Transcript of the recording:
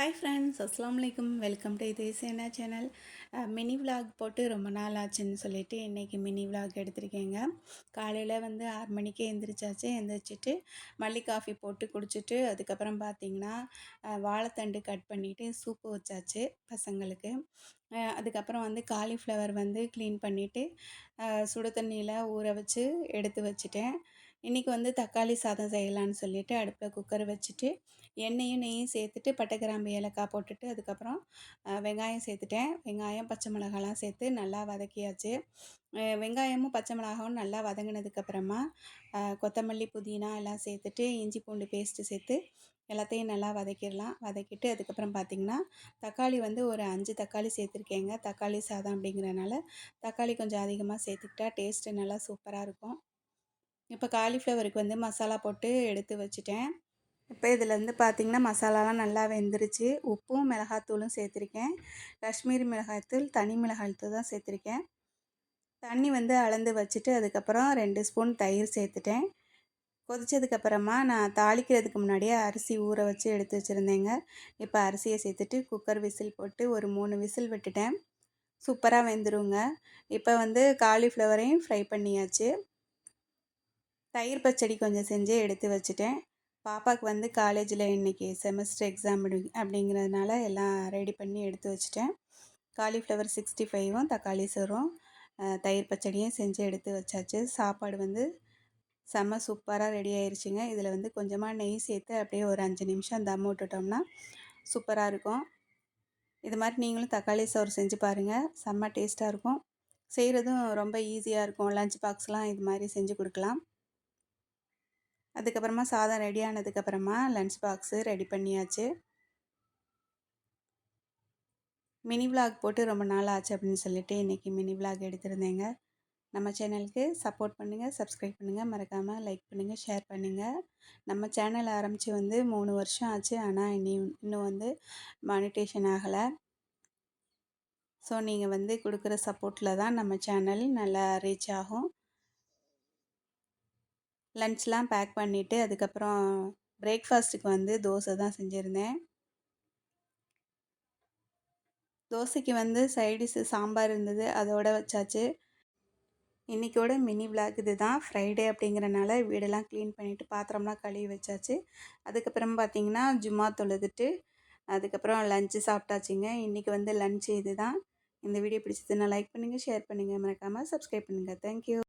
Hi friends, அஸ்ஸலாமு அலைக்கும். Welcome to இது சேனா சேனல். மினி விலாக் போட்டு ரொம்ப நாள் ஆச்சுன்னு சொல்லிட்டு இன்றைக்கி மினி விலாக் எடுத்திருக்கேங்க. காலையில் 6 மணிக்கே எந்திரிச்சாச்சு. எந்திரிச்சிட்டு மல்லி காஃபி போட்டு குடிச்சிட்டு அதுக்கப்புறம் பார்த்திங்கன்னா வாழைத்தண்டு கட் பண்ணிவிட்டு சூப்பு வச்சாச்சு பசங்களுக்கு. அதுக்கப்புறம் காலிஃப்ளவர் க்ளீன் பண்ணிவிட்டு சுடு தண்ணியில் ஊற வச்சு எடுத்து வச்சுட்டேன். இன்றைக்கி தக்காளி சாதம் செய்யலான்னு சொல்லிவிட்டு அடுப்பில் குக்கர் வச்சுட்டு எண்ணெயும் நெய்யும் சேர்த்துட்டு பட்டை கிராம்பு ஏலக்காய் போட்டுட்டு அதுக்கப்புறம் வெங்காயம் சேர்த்துட்டேன். வெங்காயம் பச்சை மிளகாலாம் சேர்த்து நல்லா வதக்கியாச்சு. வெங்காயமும் பச்சை மிளகாவும் நல்லா வதங்கினதுக்கப்புறமா கொத்தமல்லி புதினா எல்லாம் சேர்த்துட்டு இஞ்சி பூண்டு பேஸ்ட்டு சேர்த்து எல்லாத்தையும் நல்லா வதக்கிடலாம். வதக்கிட்டு அதுக்கப்புறம் பார்த்திங்கன்னா தக்காளி ஒரு 5 தக்காளி சேர்த்துருக்கேங்க. தக்காளி சாதம் அப்படிங்கிறனால தக்காளி கொஞ்சம் அதிகமாக சேர்த்துக்கிட்டா டேஸ்ட்டு நல்லா சூப்பராக இருக்கும். இப்போ காலிஃப்ளவருக்கு மசாலா போட்டு எடுத்து வச்சுட்டேன். இப்போ இதில் பார்த்திங்கன்னா மசாலாலாம் நல்லா வெந்துருச்சு. உப்பும் மிளகாத்தூளும் சேர்த்துருக்கேன். காஷ்மீரி மிளகாய்த்தூள், தனி மிளகாய்த்தூள் தான் சேர்த்துருக்கேன். தண்ணி அளந்து வச்சுட்டு அதுக்கப்புறம் 2 ஸ்பூன் தயிர் சேர்த்துட்டேன். கொதித்ததுக்கப்புறமா நான் தாளிக்கிறதுக்கு முன்னாடியே அரிசி ஊற வச்சு எடுத்து வச்சுருந்தேங்க. இப்போ அரிசியை சேர்த்துட்டு குக்கர் விசில் போட்டு ஒரு 3 விசில் விட்டுட்டேன். சூப்பராக வெந்துருங்க. இப்போ காலிஃப்ளவரையும் ஃப்ரை பண்ணியாச்சு. தயிர் பச்சடி கொஞ்சம் செஞ்சு எடுத்து வச்சுட்டேன். பாப்பாவுக்கு காலேஜில் இன்றைக்கி செமஸ்டர் எக்ஸாம் அப்படிங்கிறதுனால எல்லாம் ரெடி பண்ணி எடுத்து வச்சுட்டேன். காலிஃப்ளவர் 65ம் தக்காளி சோறும் தயிர் பச்சடியும் செஞ்சு எடுத்து வச்சாச்சு. சாப்பாடு செம்ம சூப்பராக ரெடி ஆயிடுச்சுங்க. இதில் கொஞ்சமாக நெய் சேர்த்து அப்படியே ஒரு 5 நிமிஷம் தம் விட்டுட்டோம்னா சூப்பராக இருக்கும். இது மாதிரி நீங்களும் தக்காளி சோறு செஞ்சு பாருங்கள். செம்ம டேஸ்ட்டாக இருக்கும். செய்கிறதும் ரொம்ப ஈஸியாக இருக்கும். லஞ்ச் பாக்ஸ்லாம் இது மாதிரி செஞ்சு கொடுக்கலாம். அதுக்கப்புறமா சாதம் ரெடி ஆனதுக்கப்புறமா லஞ்ச் பாக்ஸு ரெடி பண்ணியாச்சு. மினி விலாக் போட்டு ரொம்ப நாள் ஆச்சு அப்படின்னு சொல்லிட்டு இன்றைக்கி மினி விலாக் எடுத்திருந்தேங்க. நம்ம சேனலுக்கு சப்போர்ட் பண்ணுங்கள், சப்ஸ்கிரைப் பண்ணுங்கள், மறக்காமல் லைக் பண்ணுங்கள், ஷேர் பண்ணுங்கள். நம்ம சேனல் ஆரம்பித்து 3 வருஷம் ஆச்சு. ஆனால் இன்னும் மானிட்டேஷன் ஆகலை. ஸோ நீங்கள் கொடுக்குற சப்போர்ட்டில் தான் நம்ம சேனல் நல்லா ரீச் ஆகும். லன்ச்லாம் பேக் பண்ணிவிட்டு அதுக்கப்புறம் பிரேக்ஃபாஸ்ட்டுக்கு தோசை தான் செஞ்சுருந்தேன். தோசைக்கு சைடிஷ் சாம்பார் இருந்தது, அதோடு வச்சாச்சு. இன்றைக்கோட மினி விலாக் இது தான். ஃப்ரைடே அப்படிங்கிறனால வீடெல்லாம் க்ளீன் பண்ணிவிட்டு பாத்திரம்லாம் கழுவி வச்சாச்சு. அதுக்கப்புறம் பார்த்திங்கன்னா ஜும்மா தொழுதுட்டு அதுக்கப்புறம் லஞ்சு சாப்பிட்டாச்சுங்க. இன்றைக்கி லஞ்சு இது தான். இந்த வீடியோ பிடிச்சதுன்னா லைக் பண்ணுங்கள், ஷேர் பண்ணுங்கள், மறக்காமல் சப்ஸ்கிரைப் பண்ணுங்கள். தேங்க்யூ.